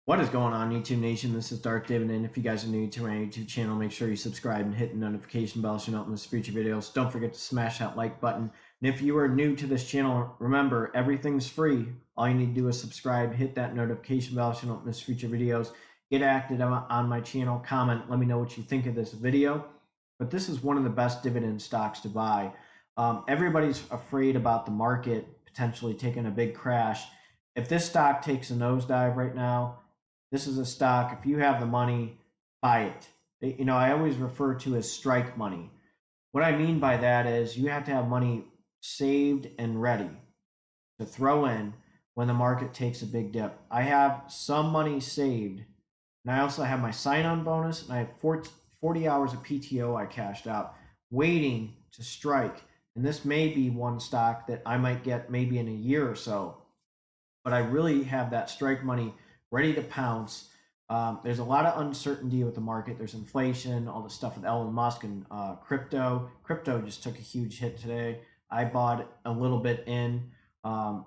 What is going on, YouTube Nation? This is Darth Dividend. If you guys are new to my YouTube channel, make sure you subscribe and hit the notification bell so you don't miss future videos. Don't forget to smash that like button. And if you are new to this channel, remember, everything's free. All you need to do is subscribe, hit that notification bell so you don't miss future videos. Get active on my channel, comment, let me know what you think of this video. But this is one of the best dividend stocks to buy. Everybody's afraid about the market potentially taking a big crash. If this stock takes a nosedive right now, this is a stock, if you have the money, buy it. You know, I always refer to as strike money. What I mean by that is you have to have money saved and ready to throw in when the market takes a big dip. I have some money saved, and I also have my sign-on bonus, and I have 40 hours of PTO I cashed out, waiting to strike. And this may be one stock that I might get maybe in a year or so. But I really have that strike money ready to pounce. There's a lot of uncertainty with the market. There's inflation, all the stuff with Elon Musk and crypto. Crypto just took a huge hit today. I bought a little bit in.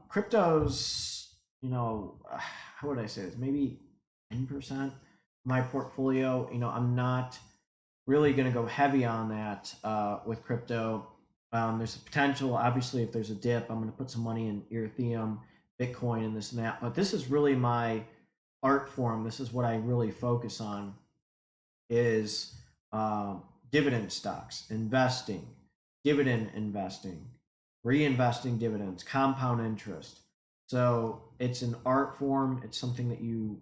Crypto's, how would I say this? Maybe 10% of my portfolio. I'm not really going to go heavy on that with crypto. There's a potential, obviously, if there's a dip, I'm going to put some money in Ethereum, Bitcoin, and this and that. But this is really my art form. This is what I really focus on is dividend stocks, investing, dividend investing, reinvesting dividends, compound interest. So it's an art form. It's something that you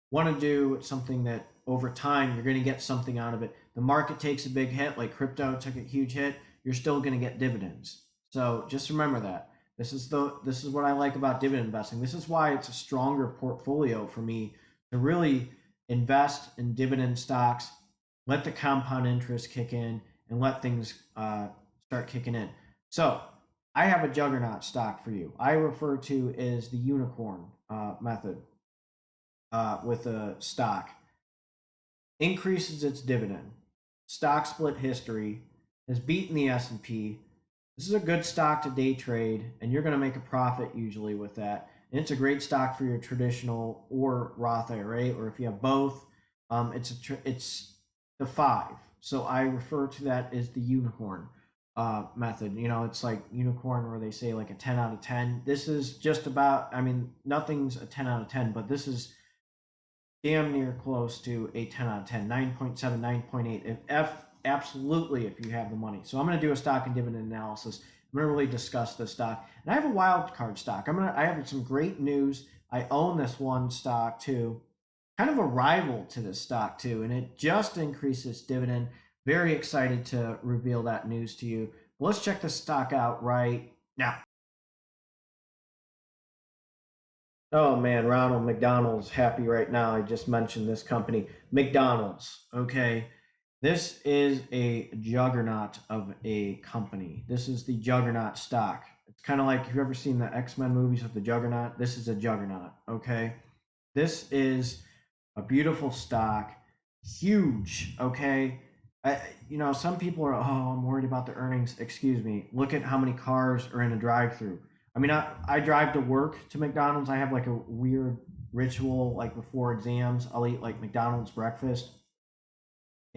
want to do. It's something that over time you're going to get something out of it. The market takes a big hit, like crypto took a huge hit, you're still going to get dividends. So just remember that. This is what I like about dividend investing. This is why it's a stronger portfolio for me to really invest in dividend stocks, let the compound interest kick in, and let things start kicking in. So I have a juggernaut stock for you. I refer to as the unicorn method with a stock. Increases its dividend. Stock split history. Has beaten the S&P. This is a good stock to day trade, and you're going to make a profit usually with that. And it's a great stock for your traditional or Roth IRA, or if you have both, it's the 5. So I refer to that as the unicorn method. It's like unicorn where they say like a 10 out of 10. This is just about, nothing's a 10 out of 10, but this is damn near close to a 10 out of 10, 9.7, 9.8. Absolutely, if you have the money. So I'm going to do a stock and dividend analysis. I'm going to really discuss this stock. And I have a wild card stock. I have some great news. I own this one stock too. Kind of a rival to this stock too. And it just increased its dividend. Very excited to reveal that news to you. But let's check this stock out right now. Oh man, Ronald McDonald's happy right now. I just mentioned this company. McDonald's, okay? This is a juggernaut of a company. This is the juggernaut stock. It's kind of like, if you've ever seen the X-Men movies with the juggernaut, this is a juggernaut, okay? This is a beautiful stock, huge, okay? Some people are, oh, I'm worried about the earnings. Excuse me. Look at how many cars are in a drive-through. I drive to work to McDonald's. I have like a weird ritual, like before exams, I'll eat like McDonald's breakfast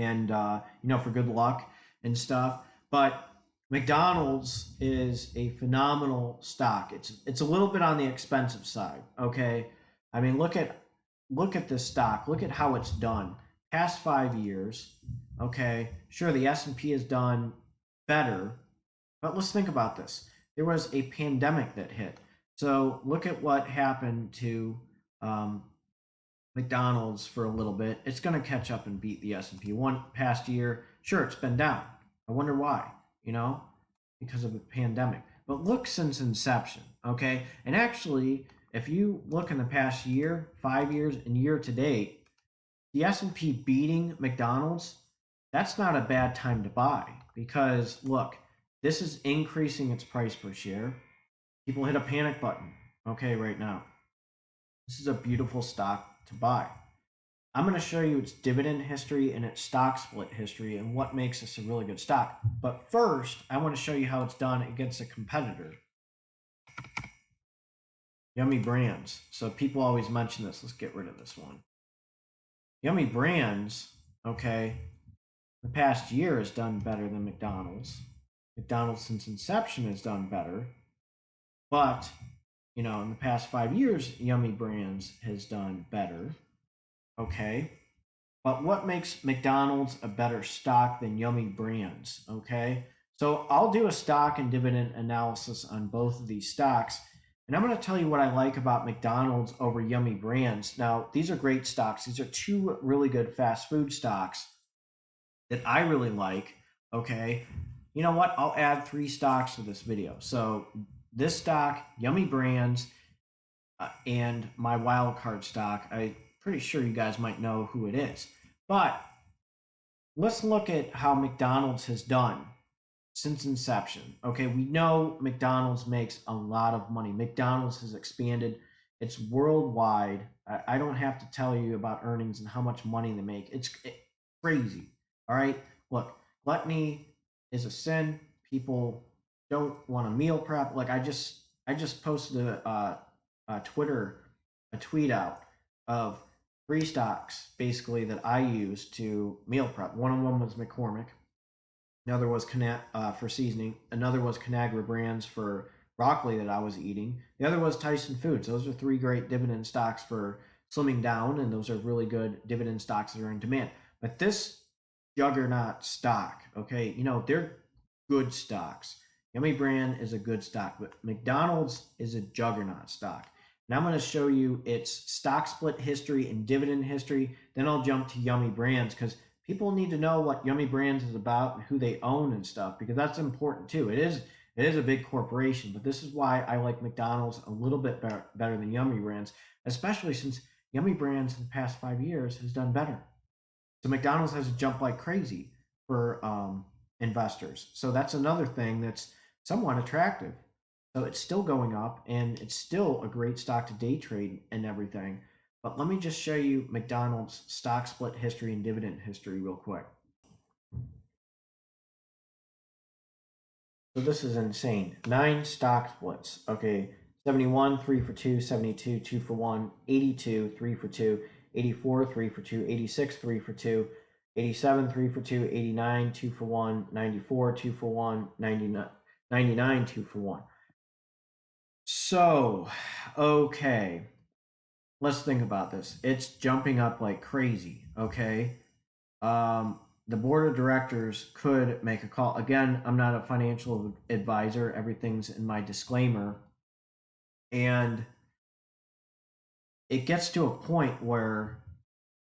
and for good luck and stuff. But McDonald's is a phenomenal stock. It's a little bit on the expensive side. Okay, look at this stock. Look at how it's done. Past 5 years. Okay, sure, the S&P has done better, but let's think about this. There was a pandemic that hit. So look at what happened to McDonald's for a little bit. It's going to catch up and beat the S&P. One past year, sure, it's been down. I wonder why, because of the pandemic. But look since inception, okay? And actually, if you look in the past year, 5 years, and year to date, the S&P beating McDonald's, that's not a bad time to buy because, look, this is increasing its price per share. People hit a panic button, okay, right now. This is a beautiful stock to buy. I'm going to show you its dividend history and its stock split history and what makes this a really good stock. But first, I want to show you how it's done against a competitor. Yummy Brands. So people always mention this. Let's get rid of this one. Yummy Brands, okay, the past year has done better than McDonald's. McDonald's since inception has done better. But, in the past 5 years, Yummy Brands has done better. Okay. But what makes McDonald's a better stock than Yummy Brands? Okay. So I'll do a stock and dividend analysis on both of these stocks. And I'm going to tell you what I like about McDonald's over Yummy Brands. Now, these are great stocks. These are two really good fast food stocks that I really like. Okay. You know what? I'll add 3 stocks to this video. So this stock, Yummy Brands, and my wild card stock. I'm pretty sure you guys might know who it is. But let's look at how McDonald's has done since inception. Okay, we know McDonald's makes a lot of money. McDonald's has expanded. It's worldwide. I don't have to tell you about earnings and how much money they make. It's crazy. All right, look, gluttony is a sin. People don't want to meal prep. Like I just posted a tweet out of 3 stocks basically that I use to meal prep. One of them was McCormick. Another was for seasoning. Another was Conagra Brands for broccoli that I was eating. The other was Tyson Foods. Those are 3 great dividend stocks for slimming down, and those are really good dividend stocks that are in demand. But this juggernaut stock, okay, they're good stocks. Yummy Brand is a good stock, but McDonald's is a juggernaut stock. And I'm going to show you its stock split history and dividend history. Then I'll jump to Yummy Brands because people need to know what Yummy Brands is about and who they own and stuff, because that's important too. It is a big corporation, but this is why I like McDonald's a little bit better than Yummy Brands, especially since Yummy Brands in the past 5 years has done better. So McDonald's has jumped like crazy for investors. So that's another thing that's somewhat attractive. So it's still going up, and it's still a great stock to day trade and everything. But let me just show you McDonald's stock split history and dividend history real quick. So this is insane. 9 stock splits. Okay, 71, 3 for 2, 72, 2 for 1, 82, 3 for 2, 84, 3 for 2, 86, 3 for 2, 87, 3 for 2, 89, 2 for 1, 94, 2 for 1, 99, 2 for 1. So, okay, let's think about this. It's jumping up like crazy, okay? The board of directors could make a call. Again, I'm not a financial advisor. Everything's in my disclaimer. And it gets to a point where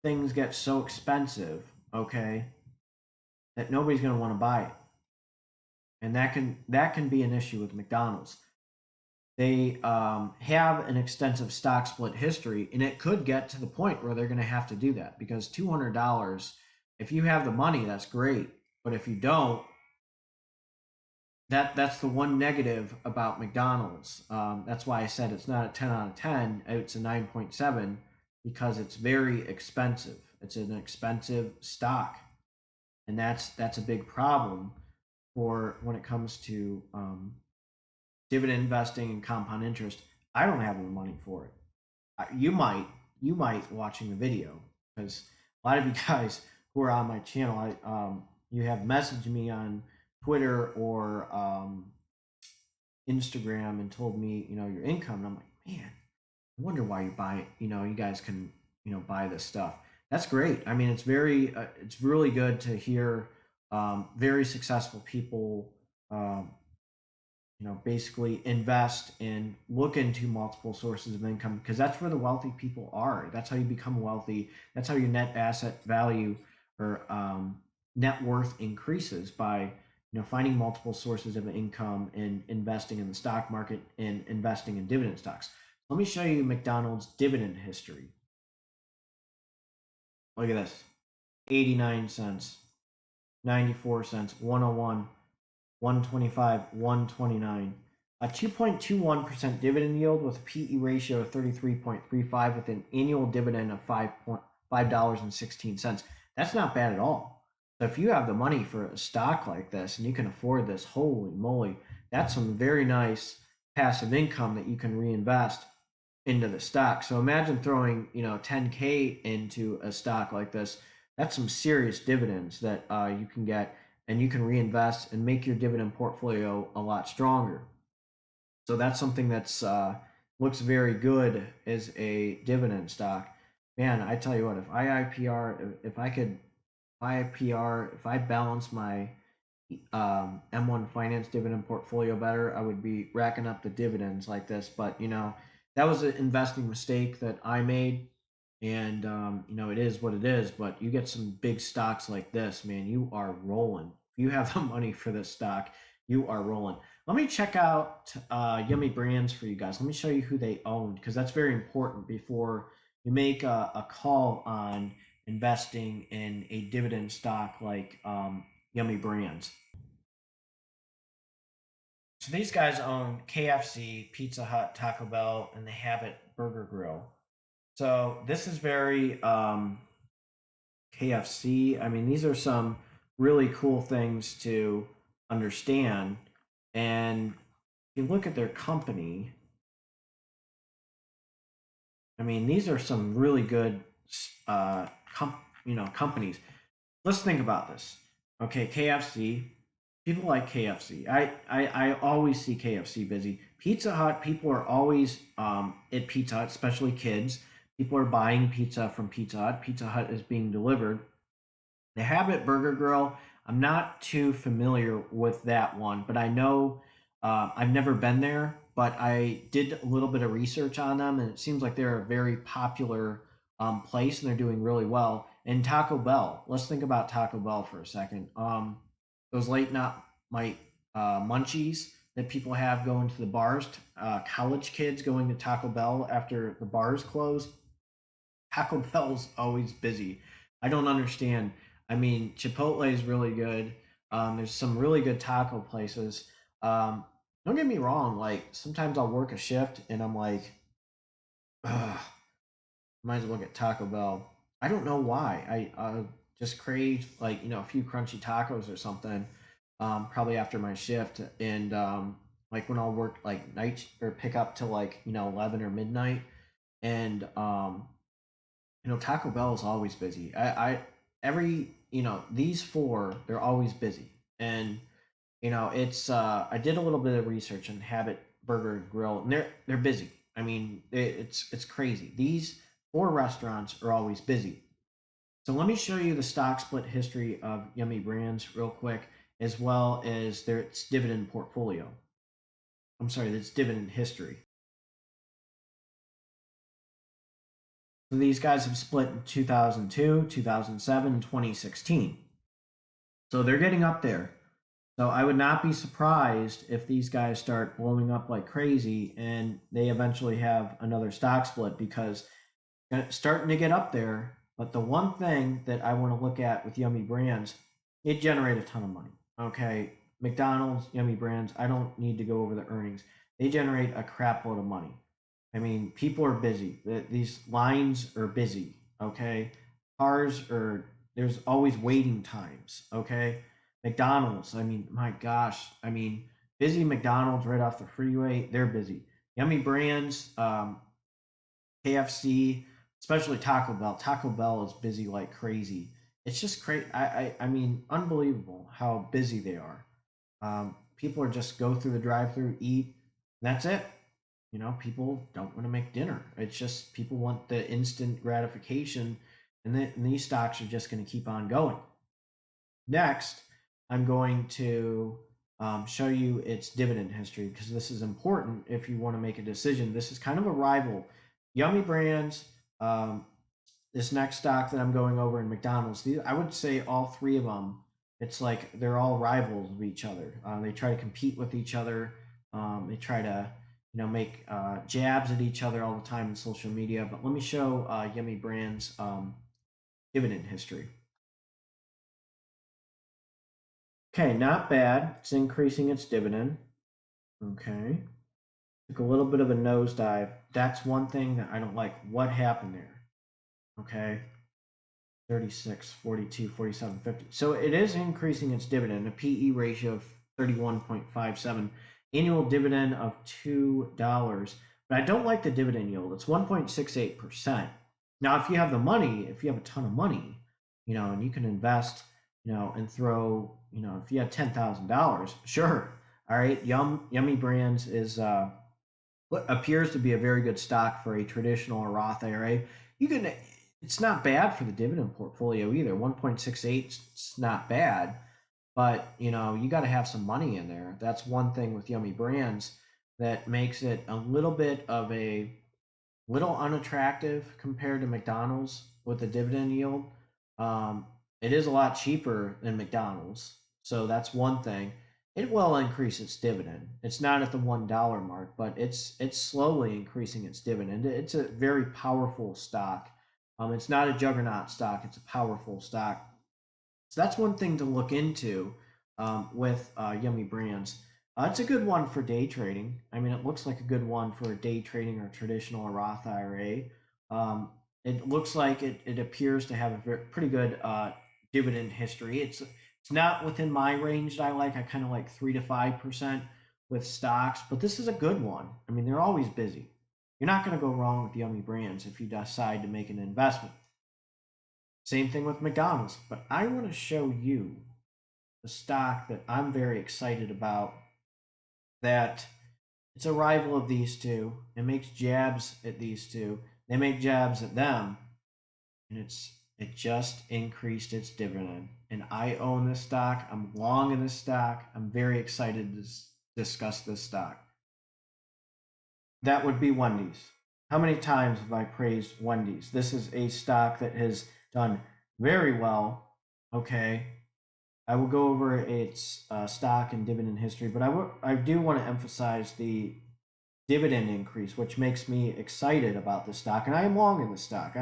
things get so expensive, okay, that nobody's going to want to buy it. And that can be an issue with McDonald's. They have an extensive stock split history, and it could get to the point where they're going to have to do that, because $200, if you have the money, that's great. But if you don't, that's the one negative about McDonald's. That's why I said it's not a 10 out of 10. It's a 9.7 because it's very expensive. It's an expensive stock, and that's a big problem for when it comes to dividend investing and compound interest. I don't have the money for it. You might watching the video, because a lot of you guys who are on my channel, you have messaged me on Twitter or Instagram and told me, your income. And I'm like, man, I wonder why you buy it. You guys can, buy this stuff. That's great. I mean, it's really good to hear very successful people, basically invest and look into multiple sources of income, because that's where the wealthy people are. That's how you become wealthy. That's how your net asset value or net worth increases, by finding multiple sources of income and investing in the stock market and investing in dividend stocks. Let me show you McDonald's dividend history. Look at this: 89 cents, 94 cents, 101, 125, 129. A 2.21% dividend yield with a PE ratio of 33.35 with an annual dividend of $5.16. That's not bad at all. So if you have the money for a stock like this and you can afford this, holy moly, that's some very nice passive income that you can reinvest into the stock. So imagine throwing 10K into a stock like this. That's some serious dividends that you can get, and you can reinvest and make your dividend portfolio a lot stronger. So that's something that's looks very good as a dividend stock. Man, I tell you what, if I IPR, if I could IPR, if I balance my M1 Finance dividend portfolio better, I would be racking up the dividends like this. But that was an investing mistake that I made, and it is what it is. But you get some big stocks like this, man, you are rolling. If you have the money for this stock, you are rolling. Let me check out Yummy Brands for you guys. Let me show you who they own, because that's very important before you make a call on investing in a dividend stock like Yummy Brands. So these guys own KFC, Pizza Hut, Taco Bell, and the Habit Burger Grill. So this is very KFC. I mean, these are some really cool things to understand. And if you look at their company, I mean, these are some really good, companies. Let's think about this. Okay, KFC. People like KFC. I always see KFC busy. Pizza Hut. People are always at Pizza Hut, especially kids. People are buying pizza from Pizza Hut. Pizza Hut is being delivered. The Habit Burger Grill, I'm not too familiar with that one, but I know I've never been there, but I did a little bit of research on them, and it seems like they're a very popular place, and they're doing really well. And Taco Bell, let's think about Taco Bell for a second. Those late night munchies that people have going to the bars, college kids going to Taco Bell after the bars close. Taco Bell's always busy. I don't understand. I mean, Chipotle is really good. There's some really good taco places. Um, don't get me wrong. Like sometimes I'll work a shift and I'm like, ugh, might as well get Taco Bell. I don't know why. I just crave like a few crunchy tacos or something. Probably after my shift, and like when I'll work like night or pick up till like 11 or midnight, and Taco Bell is always busy. I every these four, they're always busy, and it's I did a little bit of research on Habit Burger and Grill, and they're busy. I mean, it's crazy. These four restaurants are always busy. So let me show you the stock split history of Yummy Brands real quick, as well as its dividend portfolio. I'm sorry, its dividend history. So these guys have split in 2002, 2007, and 2016. So they're getting up there. So I would not be surprised if these guys start blowing up like crazy and they eventually have another stock split, because it's starting to get up there. But the one thing that I want to look at with Yummy Brands, it generates a ton of money. Okay, McDonald's, Yummy Brands, I don't need to go over the earnings. They generate a crap load of money. I mean, people are busy. These lines are busy. Okay, cars are. There's always waiting times. Okay, McDonald's. I mean, my gosh. I mean, busy McDonald's right off the freeway. They're busy. Yummy Brands, KFC, especially Taco Bell. Taco Bell is busy like crazy. It's just crazy. I mean, unbelievable how busy they are. People are just go through the drive-through, eat, and that's it. People don't want to make dinner. It's just people want the instant gratification, and these stocks are just going to keep on going. Next, I'm going to show you its dividend history, because this is important if you want to make a decision. This is kind of a rival. Yummy Brands, this next stock that I'm going over in McDonald's, I would say all three of them, it's like they're all rivals of each other. They try to compete with each other. They try to make jabs at each other all the time in social media. But let me show Yummy Brands dividend history. Okay, not bad. It's increasing its dividend. Okay. Took a little bit of a nosedive. That's one thing that I don't like. What happened there? Okay. 36, 42, 47, 50. So it is increasing its dividend, a PE ratio of 31.57, annual dividend of $2. but I don't like the dividend yield. It's 1.68%. Now, if you have the money, if you have a ton of money, and you can invest, and throw, if you have $10,000, sure. All right, Yummy Brands is what appears to be a very good stock for a traditional or Roth IRA. You can, it's not bad for the dividend portfolio either. 1.68 is not bad, but you got to have some money in there. That's one thing with Yummy Brands that makes it a little bit of a little unattractive compared to McDonald's with the dividend yield. Um, it is a lot cheaper than McDonald's, so that's one thing. It will increase its dividend. It's not at the $1 mark, but it's slowly increasing its dividend. It's a very powerful stock. It's not a juggernaut stock. It's a powerful stock. So that's one thing to look into with Yummy Brands. It's a good one for day trading. I mean, it looks like a good one for day trading or traditional or Roth IRA. It looks like it appears to have a pretty good dividend history. It's not within my range that I like. I kind of like 3 to 5% with stocks, but this is a good one. I mean, they're always busy. You're not going to go wrong with Yummy Brands if you decide to make an investment. Same thing with McDonald's, but I want to show you the stock that I'm very excited about, that it's a rival of these two. It makes jabs at these two. They make jabs at them, and it just increased its dividend. And I own this stock. I'm long in this stock. I'm very excited to discuss this stock. That would be Wendys. How many times have I praised Wendys? This is a stock that has done very well. Okay, I will go over its stock and dividend history, but I do want to emphasize the dividend increase, which makes me excited about the stock. And I am long in the stock.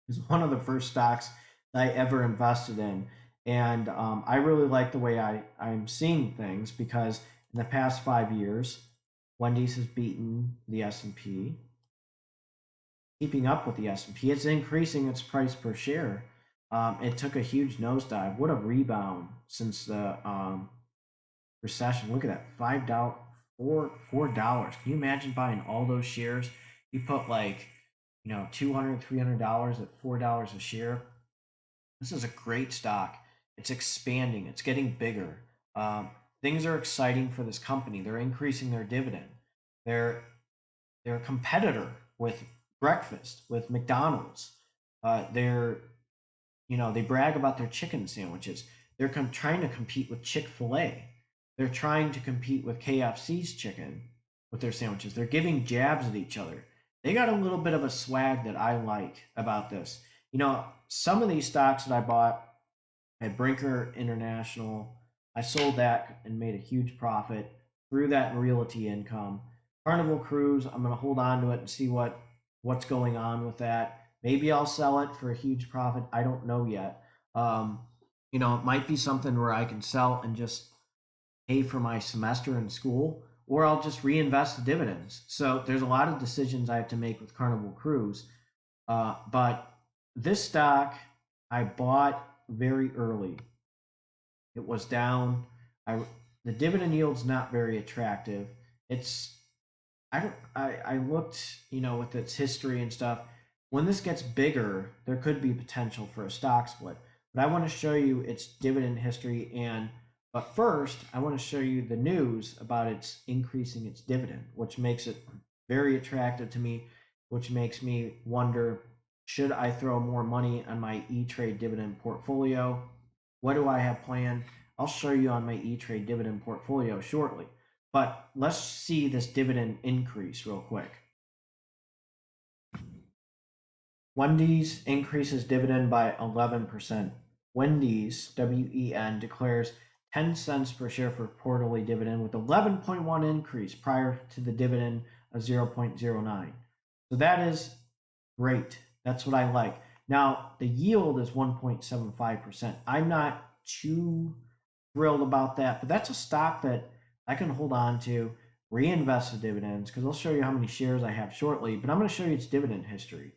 Is one of the first stocks that I ever invested in, and I really like the way I'm seeing things, because in the past 5 years, Wendys has beaten the S&P, keeping up with the S&P. It's increasing its price per share. It took a huge nosedive. What a rebound since the recession. Look at that, $5, $4. Can you imagine buying all those shares? You put like, $200, $300 at $4 a share. This is a great stock. It's expanding. It's getting bigger. Things are exciting for this company. They're increasing their dividend. They're a competitor with breakfast, with McDonald's. They brag about their chicken sandwiches. They're trying to compete with Chick-fil-A. They're trying to compete with KFC's chicken with their sandwiches. They're giving jabs at each other. They got a little bit of a swag that I like about this. Some of these stocks that I bought at Brinker International, I sold that and made a huge profit through that in realty income. Carnival Cruise, I'm going to hold on to it and see what's going on with that. Maybe I'll sell it for a huge profit. I don't know yet. It might be something where I can sell and just pay for my semester in school, or I'll just reinvest the dividends. So there's a lot of decisions I have to make with Carnival Cruise. But this stock I bought very early. It was down. The dividend yield's not very attractive. I looked, with its history and stuff. When this gets bigger, there could be potential for a stock split. But I want to show you its dividend history, but first, I want to show you the news about its increasing its dividend, which makes it very attractive to me, which makes me wonder, should I throw more money on my E-Trade dividend portfolio? What do I have planned? I'll show you on my E-Trade dividend portfolio shortly. But let's see this dividend increase real quick. Wendys increases dividend by 11%. Wendys, WEN, declares 10 cents per share for quarterly dividend with 11.1 increase prior to the dividend of 0.09. So that is great. That's what I like. Now, the yield is 1.75%. I'm not too thrilled about that, but that's a stock that I can hold on to, reinvest the dividends, because I'll show you how many shares I have shortly, but I'm going to show you its dividend history.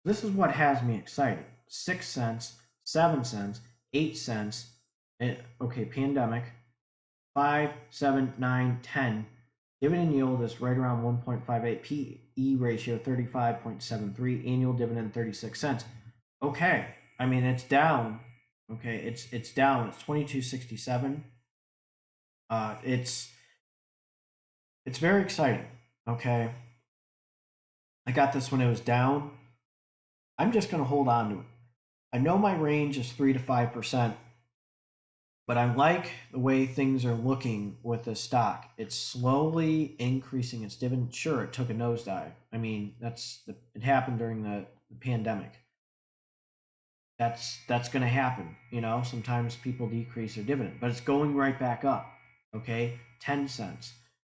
This is what has me excited. 6 cents, 7 cents, 8 cents. Okay, pandemic. 5, 7, 9, 10. Dividend yield is right around 1.58. PE ratio 35.73. Annual dividend 36 cents. Okay, I mean it's down. Okay, it's down. It's 22.67. It's very exciting. Okay, I got this when it was down. I'm just going to hold on to it. I know my range is 3 to 5%, but I like the way things are looking with the stock. It's slowly increasing its dividend. Sure, it took a nosedive. I mean, it happened during the pandemic. That's going to happen. Sometimes people decrease their dividend, but it's going right back up. Okay, 10 cents.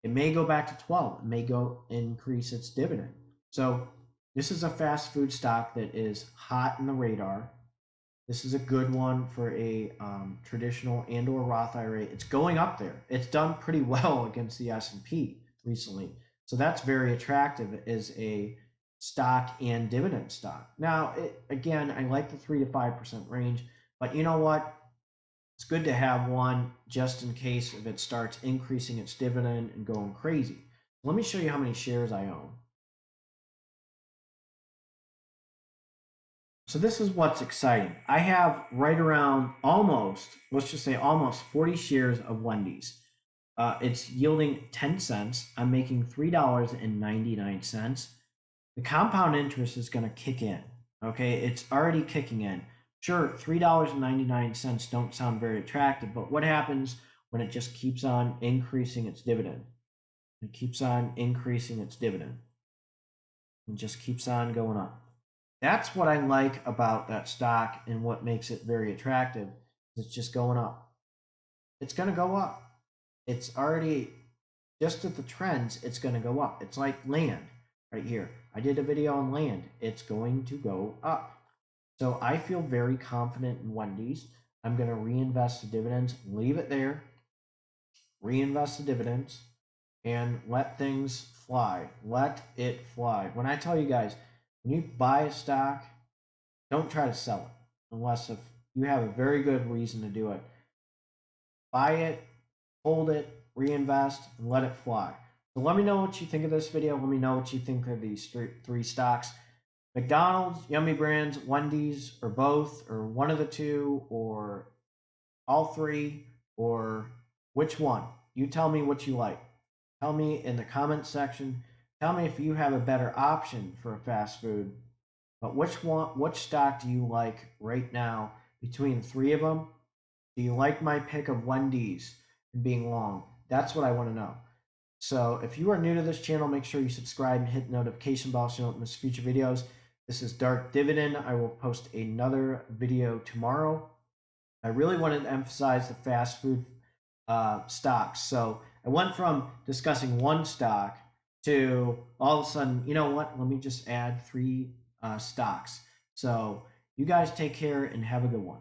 It may go back to 12. It may go increase its dividend. So this is a fast food stock that is hot in the radar. This is a good one for a traditional and/or Roth IRA. It's going up there. It's done pretty well against the S&P recently, so that's very attractive as a stock and dividend stock. Now, again, I like the 3 to 5% range, but you know what? It's good to have one just in case if it starts increasing its dividend and going crazy. Let me show you how many shares I own. So this is what's exciting. I have right around let's just say almost 40 shares of Wendys. It's yielding 10 cents. I'm making $3.99. The compound interest is going to kick in. Okay, it's already kicking in. Sure, $3.99 don't sound very attractive, but what happens when it just keeps on increasing its dividend? It keeps on increasing its dividend. It just keeps on going up. That's what I like about that stock and what makes it very attractive. It's just going up. It's going to go up. It's already just at the trends, it's going to go up. It's like land right here. I did a video on land. It's going to go up. So I feel very confident in Wendys. I'm going to reinvest the dividends, leave it there, reinvest the dividends, and let things fly. Let it fly. When I tell you guys, when you buy a stock, don't try to sell it unless if you have a very good reason to do it. Buy it, hold it, reinvest, and let it fly. So let me know what you think of this video. Let me know what you think of these three stocks. McDonald's, Yummy Brands, Wendys, or both, or one of the two, or all three, or which one? You tell me what you like. Tell me in the comment section. Tell me if you have a better option for a fast food. But which stock do you like right now between the three of them? Do you like my pick of Wendys and being long? That's what I want to know. So if you are new to this channel, make sure you subscribe and hit the notification bell so you don't miss future videos. This is Darth Dividend. I will post another video tomorrow. I really wanted to emphasize the fast food stocks. So I went from discussing one stock to all of a sudden, you know what? Let me just add three stocks. So you guys take care and have a good one.